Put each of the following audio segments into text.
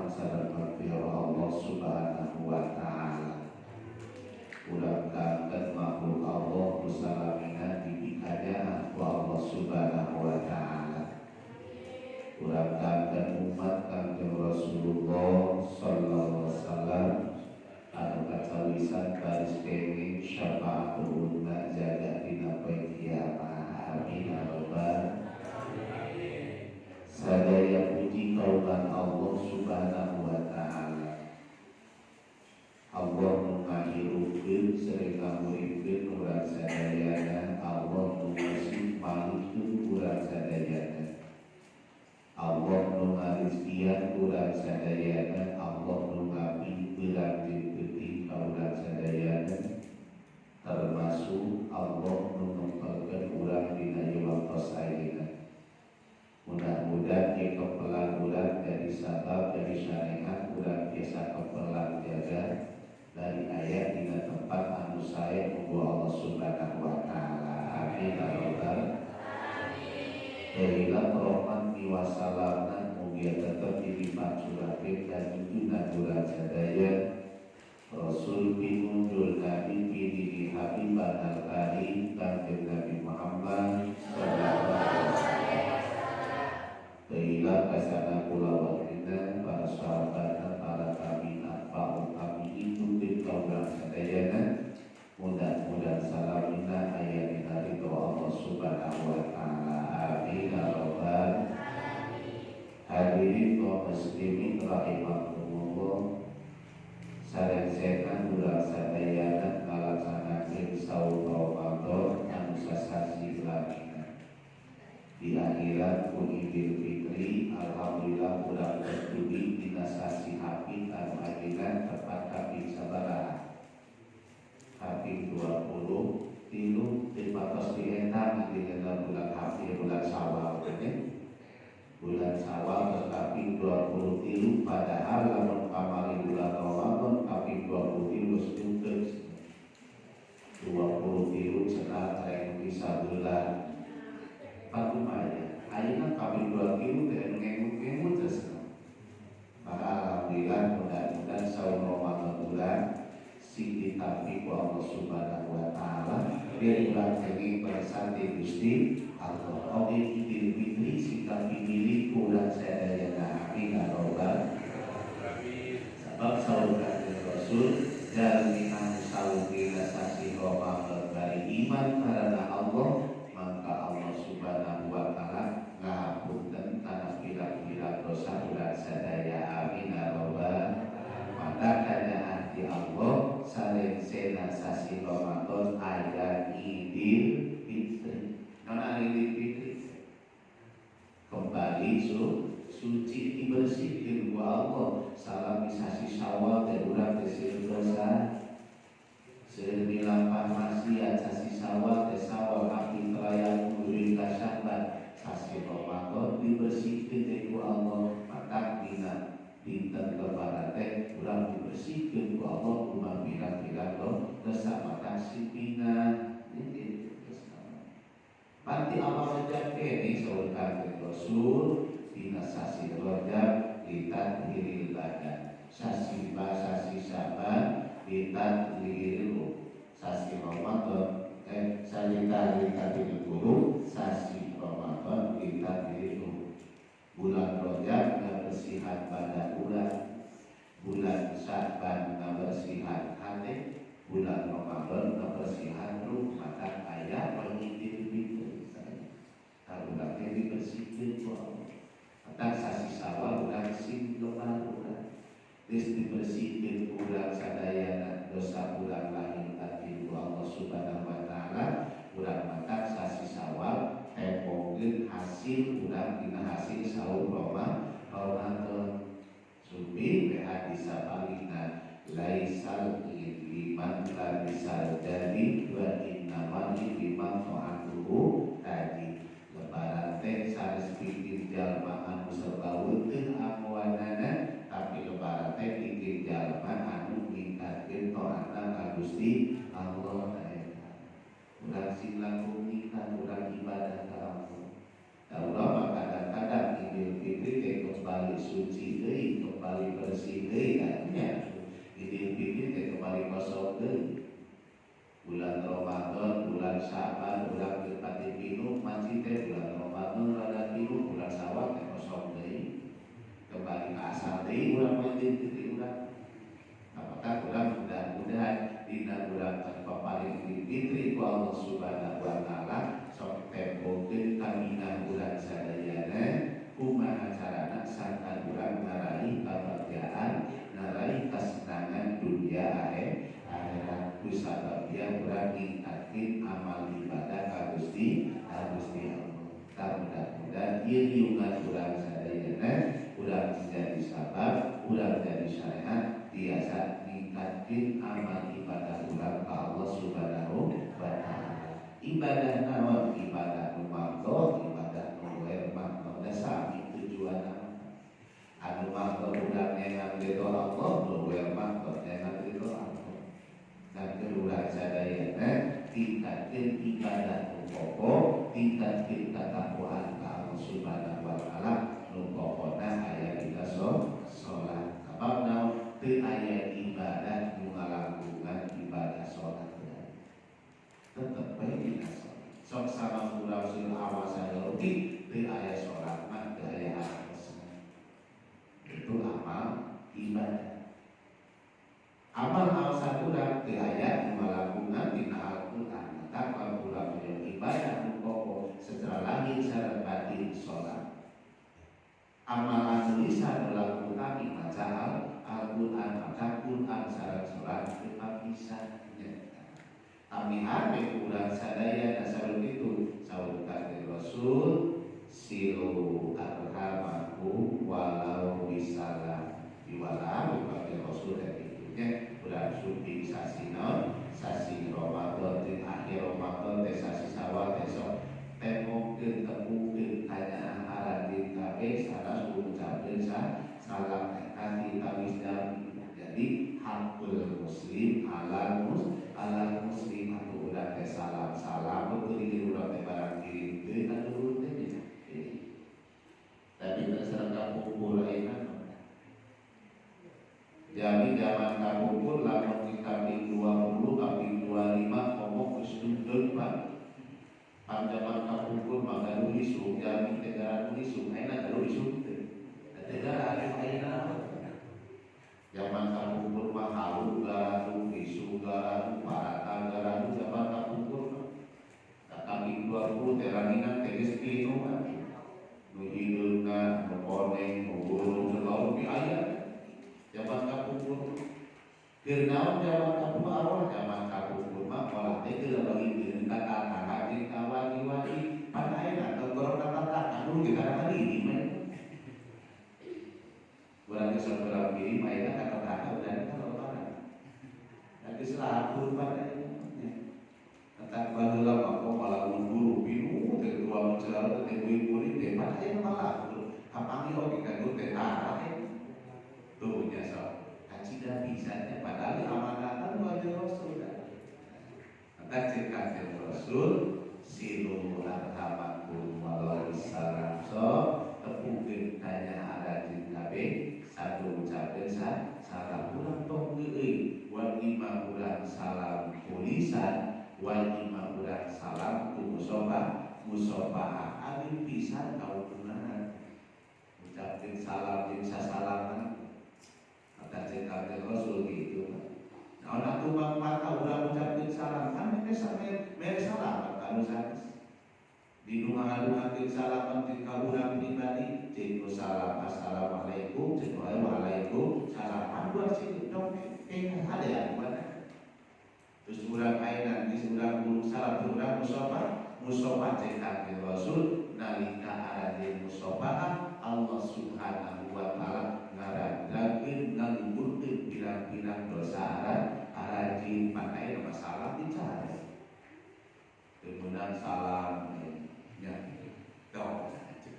sareng maghfirah Allah Subhanahu wa taala. Mudah-mudahan makhluk Allah musalamina dibikanya ku Allah Subhanahu wa taala. Mudah-mudahan umat Kanjeng Rasulullah sallallahu alaihi wasallam anu kacawisan baris kenging syafaatul unna jaga dina poe kiamat. Amin ya rabbal alamin. Sadaya puji kaulan Allah Subhanahu wa taala. Allah mengahirukeun sering ngamurikeun urang sadayana. Allah mengasih malikeun urang sadayana. Allah mengarizkian urang sadayana. Allah mengambilkeun rezeki ka urang sadayana. Termasuk Allah menempelkeun urang dina waktos ayeuna. Mudah-mudahan ieu kepelan urang dari sabab dari syariat urang biasa kepelan jaga dari ayat dina tempat anu sae muga Allah Subhanahu wa taala. Amin ya rabbal alamin. Kailah rahmat wasalamna mugia tetep dilipat surakeun dan junjungan urang sadaya Rasul pinunjul Nabi pilih Habibana al-Karim Kanjeng Nabi Muhammad sallallahu alaihi wasallam. Kailah kasana kula wakina para sahabat para tabi'in kami ikutin kaulah sadayana. Mudah-mudahan salamina ayat dari doa Allah Subhanahu wa taala. Amin ya rabbal alamin. Hadirin kaum muslimin rahimakumullah. Sareng-setan ulah sadayana ngalaksanakeun saum Ramadan anu sasasi lamina. Di akhirat pun Idul Fitri alhamdulillah udah berduri dina sasi hapit anu ayeuna tepat hapit sabaraha. Hapit 20 tilu dipatos diendang dina bulan hapit bulan Syawal ini. Bulan Syawal tetapi 20 tilu padahal lamun kamari bulan Ramadan tapi 20 tilu setunteun 20 tilu cenah rek bisa bulan Patumaya, ayeuna kami 2 kilo dan ngemut-ngemut terus. Maka alhamdulillah mudah-mudahan saum Ramadan bulan sing ditampi ku Allah Subhanahu wa taala biar ulah jeneng bersante Gusti Allah. Oge Idul Fitri sing kami milik ulah sadayana. Amin ya rabbal alamin. Sebab saum Kanjeng Rasul jalmi anu saum dina sasi Ramadan bari iman karena Allah maka Allah Subhanahu wa taala ngapunten kana pira-pira dosa ulah sadaya. Amin ya rabbal alamin. Maka kana hati Allah sareng-sena sasi Ramadan aya Idul Fitri. Nona Idul Fitri kembali suci dibersihkeun ku Allah salami sasi Syawal teh urang teh dosa. Semilapan maksiat sasi Syawal teh Syawal api terayang menuju ka Syawal sasi Ramadan dibersihkeun deui ku Allah. Maka dina dinten lebaran teh urang dibersihkeun ku Allah kumaha pirang-pirang dosa maka sipina ini panti amal rajab kene saur Kanjeng Rasul dina sasi Rajab ditadhiril badan sasi Saban ditadhiril sasi Ramadan ditadhiril guru sasi Ramadan ditadhiril bulan Rajab ngabersihan badan ulah, bulan Syaban ngabersihan hati, bulan Ramadan ngabersihan ruh. Maka aya Idul Fitri ulah teh dibersihkeun ku Allah. Maka sasi Syawal ulah sing lebar ulah geus dibersihkeun ku urang sadayana dosa urang lahir batin ku Allah Subhanahu wa taala. Urang maka sasi Syawal tempokeun hasil urang dina hasil saum Ramadan. Subi hadis sabalina laisal liman labisal jadi wa innamal liman ta'atuhu tadi. Lebaran teh sanes bikin jalma anu serba weuteun amwanana tapi lebaran teh bikin jalma anu ningkatkeun taatna ka Gusti Allah. Urang sing langkung ningkat urang ibadah ka Allah. Allah kadang-kadang Idul Fitri teh kembali suci deui, kembali urang Idul Fitri urang. Apakah urang mudah-mudahan dina urang paparing Idul Fitri ku Allah Subhanahu wa taala sok tempokeun kaminah urang sadayana kumaha carana sangkan urang ngarahi kabahagiaan, ngarahi kesenangan dunia akhirat. Kusabab dia urang ningkatkeun amal ibadah ka Gusti Allah. Mudah-mudahan ieu liungan urang sadayana urang jadi sabab, urang jadi syariat biasa ningkatkeun amal ibadah urang ka Allah Subhanahu wa taala. Ibadah naon? Ibadah nu mangko, ibadah nu lemah, nu sami tujuanna. Anu mangko urang nyengat ridho Allah, nu lemah nyengat ridho Allah. Dan urang sadayana tingkatkeun ibadah nu pokok, tingkatkeun katakwaan ka Allah Subhanahu wa taala. Nu pokona aya dina salat. Sabab naon? Teu aya ibadah nu ngalangkungan ibadah salat. Tetep bae dina salat. Sok sama urang sul awasan leutik teu aya salat mah teu aya hartosna. Itu amal ibadah. Amal awasan urang teu aya nu ngalangkungan dina Al-Qur'an. Maka kalau urang ibadah nu pokok secara lahir sareng batin salat. Amalan lisan dalam Quran dibaca Al-Quran, maka Quran sareng salat kepapisahnya. Kami ame urang sadaya dasarun itu saur kanjeng Rasul silu arhamakum walau bisalam diwalau kanjeng Rasul itunya urang suci sasi sasi Ramadan di akhir Ramadan teh sasi Syawal besok temokeun temukeun kanyaan haradin kabeh saras ucapkeun salam kati tawis dan jadi hakul muslim ala muslim atu urang teh salam betul di urang teh barang kirim teh ka dulur teh tapi terserah kapungkur ayeuna jami zaman kapungkur lamun kita ping 20 kaping 25 ngomong geus dundul Pak. Panjaman kapungkur maka nulis jami tegara nulis ayeuna nulis tegara ayeuna zaman kapungkur mah halu garanu isu garanu parata garanu zaman kapungkur kami 20 teranginan teges pinu nu hideungna nu koneng nu burung selalu di aya zaman kapungkur keur naon zaman kapungkur awal zaman kapungkur mah olah teh teu bagi kata hati kawani-wani pan ayeuna tongkrong kata anu ge kana diri mah urang geus sabar kirim ayeuna kata udah kalau parah tapi selapur pada tentang baheula mah malah guru bingung teh tua mencelar teh murid teh pada ayeuna malah kapangi oge kanggo teh arah tuh nya so kacida pisannya padahal amanatan wajib Rasul maka cek Rasul silu arhamakum walau salam so tepukeun tanya ada di kabeh satu ucapkeun salam urang tong euy wal imam urang salam tulisan wal imam urang salam ku musofah adi pisan kaukunahan ucapkeun salam jeung sasalaman maka cek Rasul gitu. Nah, orang tumbang mata urang ucapkeun salam kan mere salam anu sanes di dunga-dungakeun salaman ti ka urang pribadi cek salam assalamualaikum cek waalaikum salam dua sih dong ada ya mana terus urang ayeuna geus urang guru salam urang musofah cek kanjeng Rasul nalika ada di musofah Allah Subhanahu wa taala ngaradangkeun ngangugurkeun pirang-pirang dosa arajin pakai masalah bicara kemudian salam ya dong cik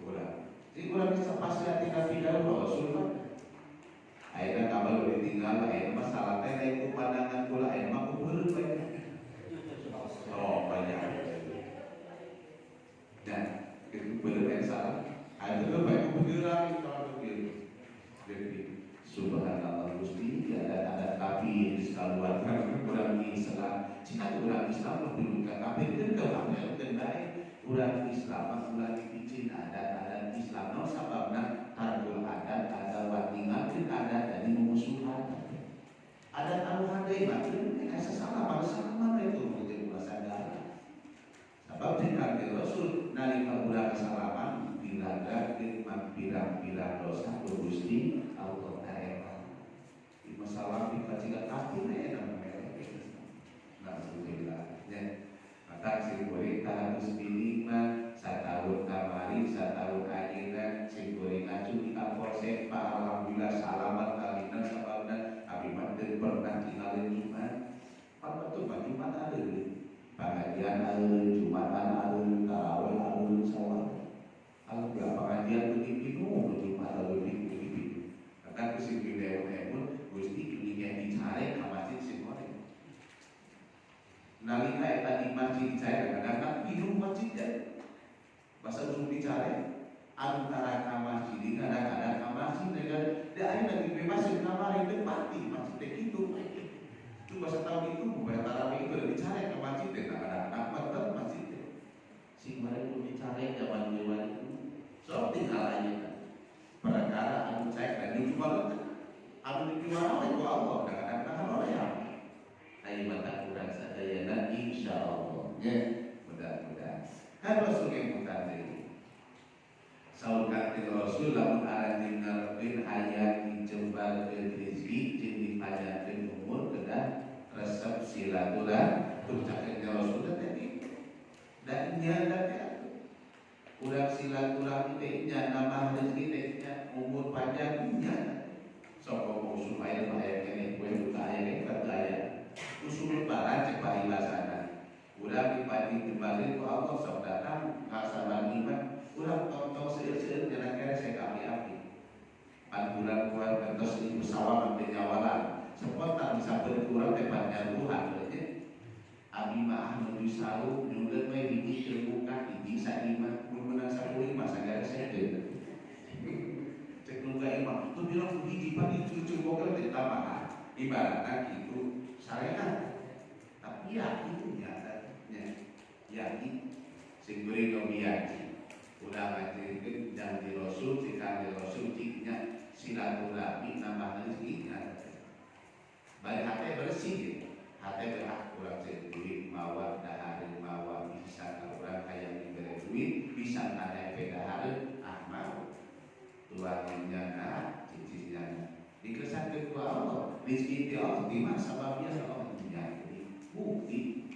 urang bisa pasti tina pidato Rasul mah ayeuna kabel ditinggal ayeuna mah salam teh lain ku pandangan kula ayeuna mah kubeureuh bae oh banyak dan itu bener salah ada baik kubeureuh kalau begitu jadi subhanallah Gusti ada tapi di saluarkan kurang Islam jika kurang Islam lebih tapi itu kalau yang baik kurang Islam kurang dipicin ada Islam no sababna tarul adat ada watingan ada Ada anu handai makin asa salaman itu mungkin puasa darah. Sebab dengan Rasul nalika bulan salaman dilaga khidmat pirang-pirang dosa Gusti Allah taala. Di masalah dikajikan hati enak mereka. Alhamdulillah. Maka si goreng harus dilima setahun kamari setahun akhirnya si goreng aju di Kapolsek Pak alhamdulillah salamat kalian sababna kami manten pernah tinggalin Jumat. Pada waktu Pak Jumat ada pengajian ada Jumatan ada tarawih ada sawah. Kalau berapa pengajian begitu Jumat ada begitu. Maka si video pun Gusti dunia dicari ke masjid si goreng. Nalika eta di masjid dicari kadang-kadang minum masjid ya. Bahasa usum dicari antara kamar masjid kadang-kadang kamar masjid dengan dia lagi bebas di kamar itu pati masjid itu. Itu bahasa tahun itu bukan tarawih itu dicari ke masjid kadang-kadang mantap masjid. Si mereka pun dicari zaman dewan itu. So tinggal aja. Perkara anu cek dan dijual anu dijual oleh Allah kadang-kadang oleh yang ayo mata kurang sadayana insyaallah ya mudah-mudahan kan Rasul yang mutadri saur kanthi Rasul lamun arang ngarepin hayat dijembar ke rezeki jeung dipanjangkeun umur kedah resep silaturahmi tucakeun Rasul tadi dan nyata teh urang silaturahmi teh nya nambah rezeki teh nya umur panjang nya sok mau supaya bahaya kene kue buka aya kaya usul lebaran cek bahila sana udah dipati kembali ke Allah sok datang kasaban iman udah tong seueur-seueur kira-kira saya api-api 4 bulan kuat terus ibu sawah sampai nyawalan spontan bisa berkurang tepatnya Tuhan berarti abi mah menuju salu nyugeun we hiji terbuka hiji saima mun meunang 10 sagara seueur cek nu ga imah tuh bilang hiji pagi cucu bokel teh tambahan ibaratna kitu syariat tapi yakin nyatanya yakin sing beri yakin udah ngajarikeun janji Rasul jika Rasul ciknya silaturahmi nambah rezeki bari hate bersih hate berak urang cek duit mawa dahareun mawa bisa ka urang hayang dibere duit bisa kana pedahareun mau tuangnya cicitnya dikesankeun ku Allah rezeki Allah di masa sababnya Allah menjadi bukti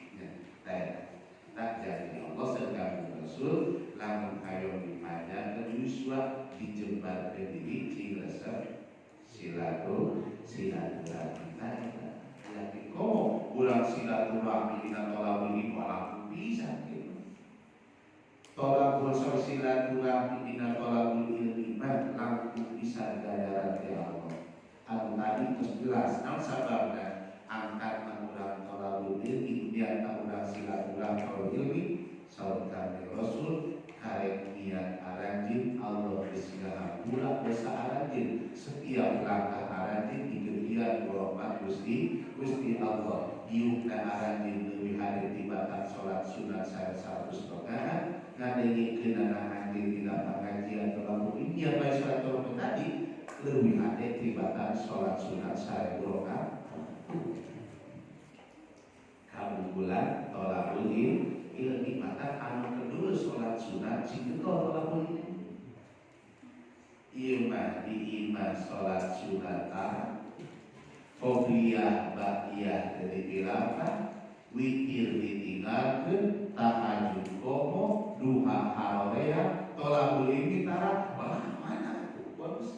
tak jadi Allah sedang Rasul lamun hayong dipanjang yuswa dijembar ke diri cing resep silaturahmi jadi komo ulang silaturahmi dina tolak ini malah bisa gitu tolak silaturahmi dina tolak ilmi langsung bisa gaya Allah anu tadi terus jelas nang sababna angkat urang tolabul ilmi biar urang silaturahmi tolabul ilmi saur kami Rasul karek niat aranjin Allah segala pula dosa aranjin setiap langkah aranjin digebian hormat Gusti Allah diukna aranjin leuwih hadir tibatan salat sunat 100 rakaat ngadengikeun aranjin dina pengajian tolabul ilmi ya bae salat tadi lebih ada tibatan sholat sunat 1000 rakaat kamu bulan tolakul ilmi maka anu kedua sholat sunat situ tolakul ilmi imah di imah sholat sunat fobiah bakiyah dari bilangan witir ditinggalkan tahajud komo duha harorea tolakul ilmi tara mana bagus.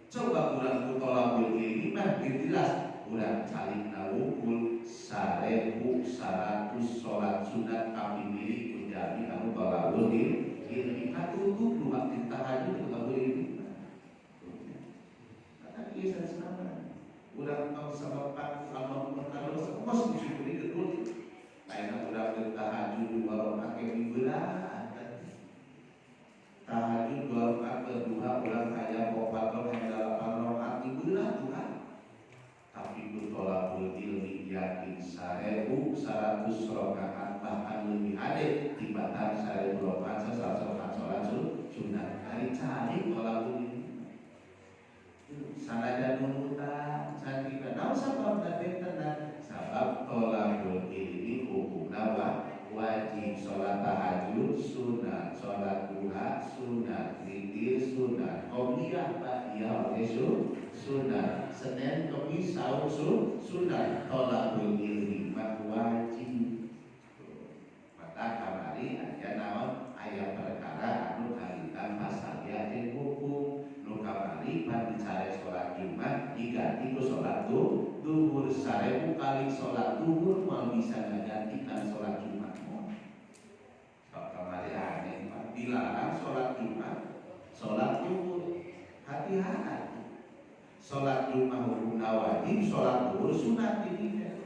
Coba kurang tolakul ilmi mah jelas kurang saling nawukul 1100 sholat sunat kami milik menjadi anu tolakul ilmi katutup dua tahajud tolakul ilmi kata kisah sama kurang tahu sababan kalau kalau sekos disyukuri gedul lainnya kurang tahajud 2 rakaat berat tahajud 2 rakaat berduha ulang kaya popat hingga 8 rakaat dibelah Tuhan tapi tolakul ilmi yakin 1100 rakaat bahkan lebih ada tibatan 1000 rakaat sholat sunat cari tolakul ilmi sanajan nunutan sakit naon sebab nanti tenang sabab tolakul ilmi hukumna wajib sholat tahajud sunat, sholat duha sunat, witir sunat, qobliyah ba'diyah sunat, Senin Kamis sahur sunat, tolakul ilmi wajib. Maka kamari aya naon aya perkara anu kalitan pasalnya jeung hukum nu kamari pan dicare sholat Jumat diganti ku sholat duhur 1000 kali sholat duhur mau bisa ngagantikan sholat Jumat. Kamari aneh dilarang sholat Jumat, sholat duhur hati-hati. Sholat Jumat hukumna wajib, sholat duhur sunat dirinya.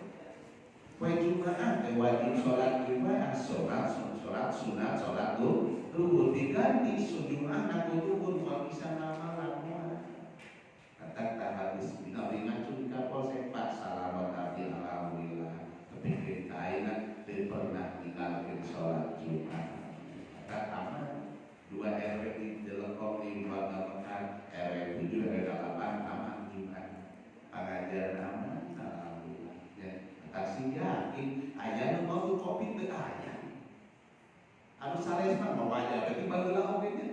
Kue Jumat wajib sholat Jumat, sholat sunat, sholat duhur diganti Jumat aku duhur mau bisa nama lama. Kata hadis bina cuma polsek Pak salamat abdi alhamdulillah. Tapi kita ingat tidak pernah tinggalkan sholat Jumat. Kata aman 2 RW di Jelekong di Kota Mekah, RW 7 RW 8 aman Jumat. Pengajaran aman alhamdulillah. Kasih yakin ayah nu mau kopi teu aya. Anu sares mah mau aya berarti bageula kopinya.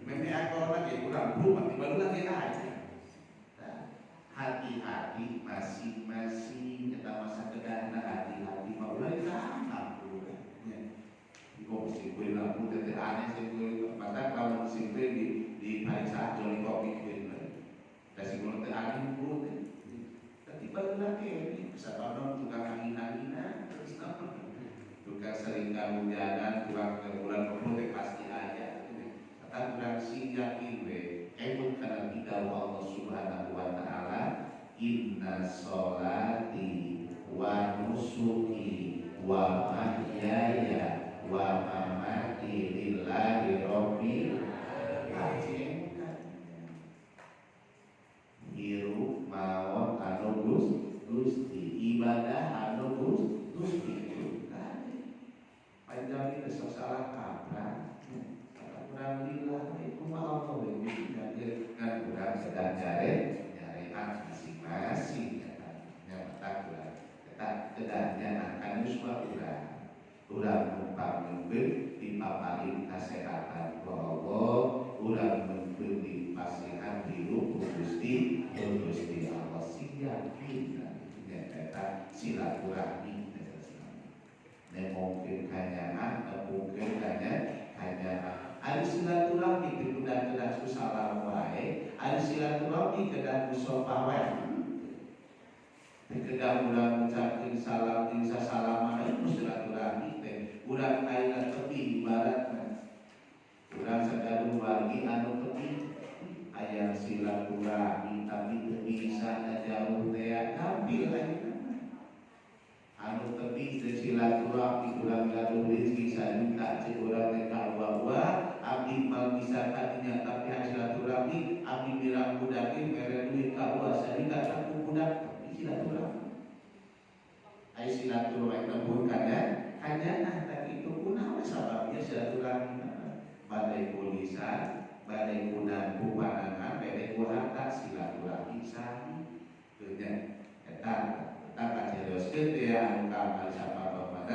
Meme akor lagi urang rumah di bageula ge aya. Hati-hati masing-masing kita masa kedana hati-hati mau ulah sama ya. Kok si kue lampu teh aneh si kue mata kalau si kue di Paisa joli kopi kue. Da si kue teh aneh bu teh. Tapi bageula ge bisa konon tukang angin-anginan terus tukang sering kehujanan tukang bulan penuh pasti aja kata kurang sih yakin emang karena tidak Allah subhanahu wa ta'ala inna sholati wa nusuki wa mahyaya wa mamati lillahi rabbil alamin hirup mawon anu Gusti ibadah anu Gusti panjang itu salah kaprah kurang lillah itu malah Allah ini kan kurang sedang nyarian masing-masing yang tak kedanya akan uswah kurang numpang membeli di paparin kesehatan Allah kurang membeli pasihan hidup Gusti Allah siapin silaturahmi mungkin hanya mungkin hanya ada silaturahmi kedah susah wae ada silaturahmi kedah musafah wae kedah ulang ucapkeun salam jeung sasalama itu silaturahmi teh urang ayeuna tepi ibaratna urang sagaduh wargi anu tepi aya silaturahmi tapi teu bisa jauh teh tapi ayeuna anu tepi teu silaturahmi urang gaduh rezeki sajuta cek urang teh kawa abdi mal bisa kadinya tapi silaturahmi abdi bilang budak ge mere duit kawa sajuta saku budak tapi silaturahmi ai silaturahmi tembur kanya tadi itu kunaon sababnya silaturahmi badai kulisan badai kunan panangan badai harta silaturahmi sami teu nya eta tak kajeroskeun teh anu kamal sapapa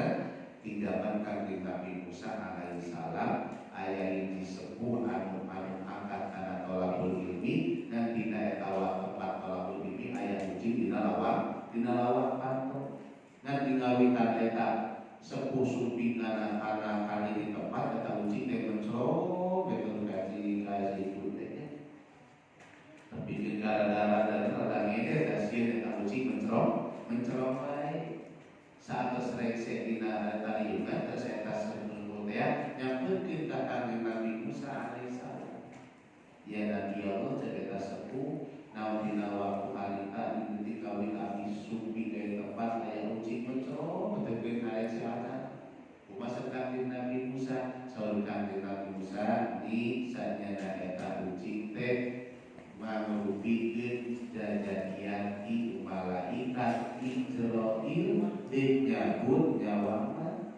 tinggalan kanjeng Nabi Musa alaihi salam aya hiji sepuh anu angkat kana tolabul ilmi dan dina eta tempat tolabul ilmi aya uji dina lawang panto dan dingawitan eta sepuh sumpingan anak kali di tempat eta uji teh mencrok betul kaji itu teh tapi gara-gara datang ini tasieun eta uji mencrok baik saat terserek dina taliungan terus eta sebelum teh nyampeurkeun ka kanjeng Nabi Musa alaihissalam ya Nabi Allah cerita sepuh naon dina waktu harita di kawin abdi sumbi ke tempat aya uji mencrok betekeun aya siaran kumaha kanjeng Nabi Musa saur kanjeng Nabi Musa di sanyana eta uji teh mangrupikeun jajadian di malaikat Israil dan nyabut nyawana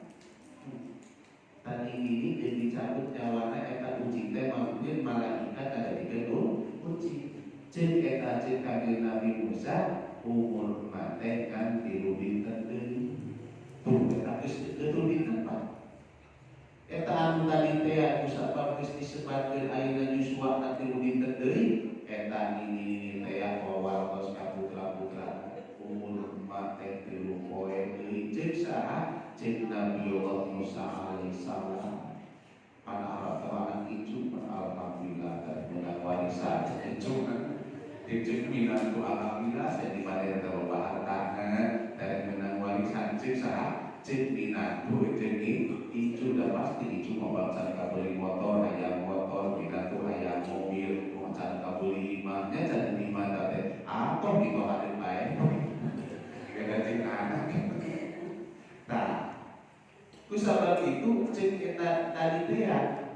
tadi ini dan dicabut nyawana eta uji teh mangrupikeun malaikat ada di gedung uji cek eta cek kanjeng Nabi Musa umur mate kan 3 dinten deui. Tuh eta geus 3 dinten Pak. Eta anu tadi teh anu sabab geus disebatkeun ayeuna Yuswa ka 3 dinten deui, eta ini teh wartos ka putra-putra umur mate 3 poe deui ceuk saha? Ceuk Nabiullah Musa alaihi salam. Anak anak itu alhamdulillah dan menang warisan itu minat tu alhamdulillah saya dibayar kalau hartanya dari menang warisan cek sah cek minat tu itu udah pasti itu mau bangsa beli motor ayam motor minat tu ayam mobil mau beli imamnya jadi di mana teh atau di bawah ada baik kita cek anak nah kusabab itu cek kita tadi teh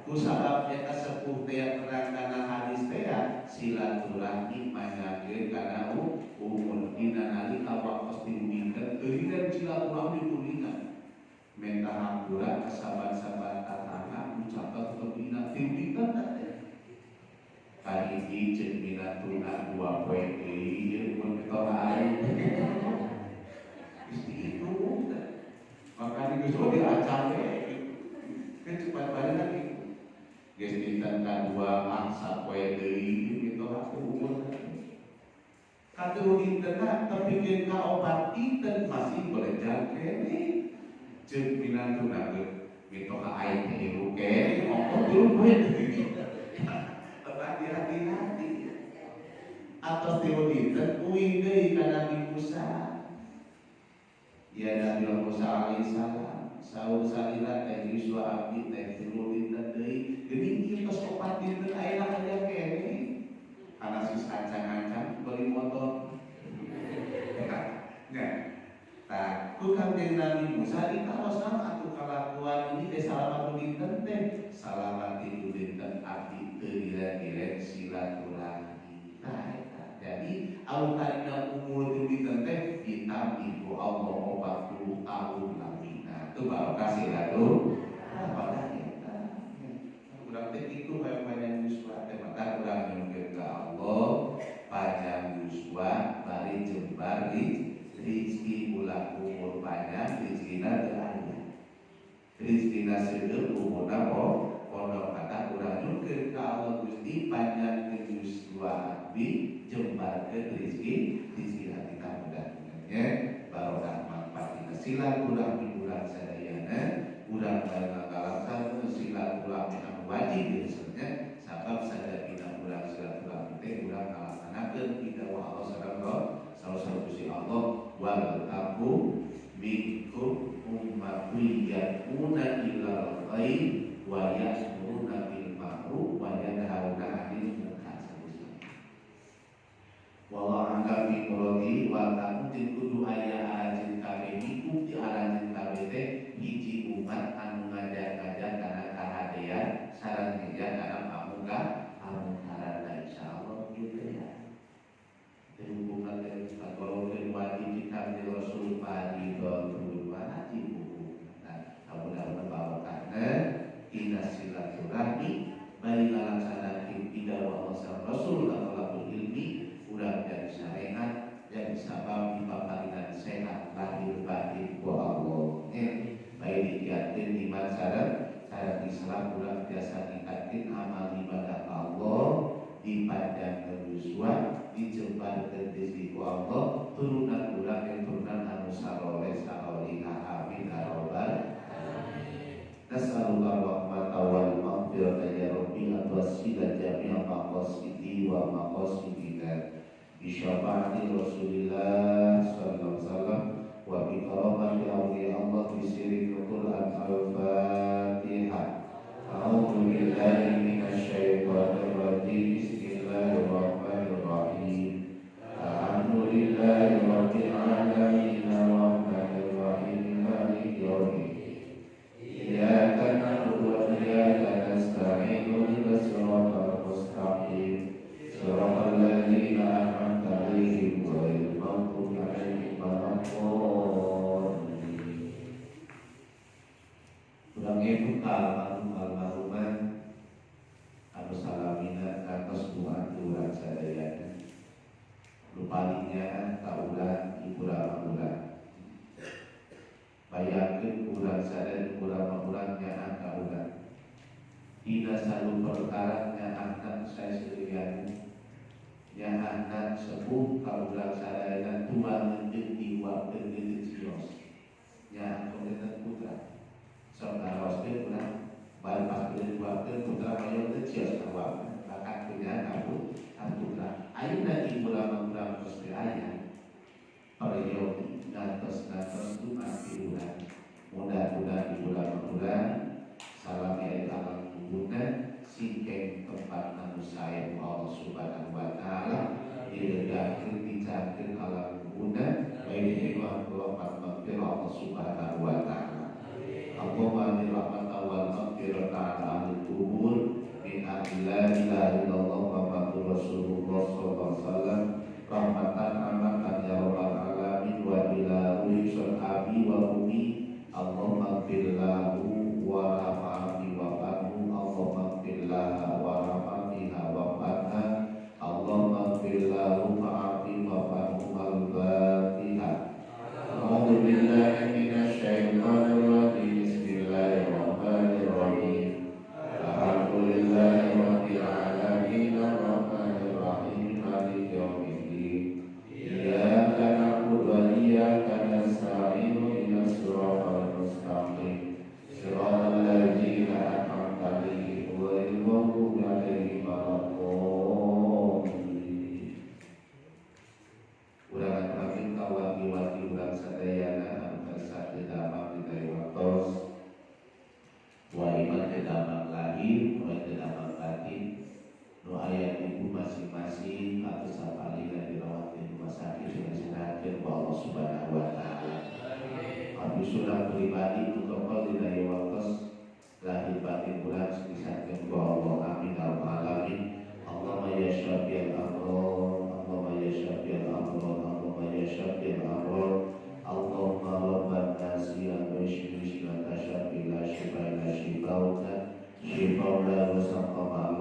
kusabab eta sepuh teh terang kana hadis teh silaturahmi manyakeun kana umur dina nalika waktos diumumkeun eureun silaturahmi kuningan minta hampura sahabat-sahabat tatangga ucapan kebina tindikan teh kali iki cek minatuna 2 poe deui mun kita aing itu maka di Gusto diacang kan cepat balik lagi geus dinten kadua mangsa poe deui gitu aku umur katuh dinten tepikeun ka obat dinten masih boleh jangkene ceuk minantuna gitu ka aing teh ilu kene ongkos dulu duit hati-hati atos tilu dinten uing deui ka Nabi Musa. Ya Nabi Musa alaihi salam saur salila teh Yuswa abdi teh 3 dinten deui geuning ieu tos 4 dinten ayeuna aya kene kana sis ancang-ancang beli motor nya tah ku kanjeng Nabi Musa ditaosna atuh kalakuan ini teh salama dinten teh salama 3 dinten abdi teu direk silaturahmi tah jadi alutarina umur 3 dinten teh ditampi ku Allah 40 tahun lamina itu baru kasih lalu pada kita urang teh kitu bae panjang Yuswa teh maka urang nyukeun ka Allah panjang Yuswa bari jembar rizki ulah umur panjang rizkina teu aya rizkina seueur umurna pondok kata urang nyukeun ka Allah Gusti panjang Yuswa abdi jembarkeun rizki hati mudah-mudahan barokah manfaat silaturahmi urang sadayana urang ngalaksanakeun silaturahmi anu wajib biasanya sabab sadayana urang silaturahmi teh urang ngalaksanakeun pidawuh Allah sareng Gusti Allah wal taku minkum ummatun yad'una ilal khair wa ya'muruna bil ma'ruf wa yanhauna 'anil munkar. Wallahu a'lam bishawab wa takutin kudu aya arajin kabeh iku di arajin kabeh teh hiji umat anu ngajak-ngajak kana kahadean sareng ngajak kana pamungkaran insyaallah gitu ya. Hubungan dengan golongan wajib kita di Rasul padi dulu wajib nah mudah-mudahan barokahna ina silaturahmi bari ngalaksanakeun pidawuh Allah Rasul talabul ilmi urang jadi syariat jadi sabab dipaparinan sehat lahir batin ku Allah baik dikiatkeun iman sareng Islam urang biasa ningkatkeun amal ibadah Allah dipandang Yuswa dijembarkeun rizki ku Allah turunan urang yang turunan anu saloleh salolihah amin ya rabbal alamin. Nas'alullah rahmata wal maghfirata ya rabbi atwasila jami'a maqasidi wa maqasidina bi syafaati Rasulillah sallallahu alaihi wasallam wa bi karamati awliya Allah bi sirri Quran al-Fatihah. A'udzu billahi minasy syaithanir rajim. Bismillahirrahmanirrahim. Alhamdulillahi rabbil alamin arrahmanir rahim maliki yaumiddin. Iyyaka na'budu wa iyyaka nasta'in ihdinas siratal mustaqim. Shiratal ladzina an'amta 'alaihim ghairil maghdubi 'alaihim waladdallin. Urang ieu almarhum almarhumah anu salamina kantos duaan urang palinnya kaulah iburang ulang bayangkan kurang sadar kurang-kurangnya angka ulang tidak selalu perkaranya akan saya sendirian yang akan sepuh kaulah sadar tua menjadi waktu menjadi sios yang kemudian putra saudara waspada pulang balpas menjadi waktu putra mayor menjadi sios awal bahkan punya kamu putra ayo nanti pulang-pulang pasti ayah periode ngatos-ngatos itu masih bulan mudah-mudahan di bulan-bulan salam ya alam hubungan singkeng tempat manusia Allah subhanahu wa ta'ala diledakan dicakin alam hubungan baik di rahmat maghfirah Allah subhanahu wa ta'ala Allahumma rahmat awal maghfirah ta'ala ahli kubur min ahli la ilaha illallah Muhammadur Rasulullah sallallahu alaihi wasallam rahmatan amatan ya rabbal alamin wa ila rusul abi wa umi Allahumma firlahu wa rafa'afi wa fanu Allahumma firlaha wa rafa'afiha wa fana Allahumma firlahu fa'afi wa fanu al-fatiha A'udhu billahi minasyaitanir rajim Bismillahirrahmanirrahim Alhamdulillahi rabbil alamin arrahmanir rahim maliki yaumiddin iyyaka na'budu wa iyyaka nasta'in ihdinas siratal mustaqim siratal ladzina an'amta 'alaihim ghairil maghdubi 'alaihim waladdallin. Ulangan kami kawagi-wagi ulang sadayana anu satu damang di waktos wa iman ke damang lahir wa ke damang batin nu ayat ibu masing-masing atau sapalina dirawat di rumah sakit dengan sinakin wa Allah subhanahu wa ta'ala abdi sudah pribadi protokol di dari waktos lahir batin bulan sekisakan wa Allah amin al-alamin Allahumma ya syafi'al amron Allahumma ya syafi'al amron Allahumma ya syafi'al amron Allahumma rabban nasi al-bashir shifata syafi'la shifa'ila shifa'uka shifa'ula wasaqama al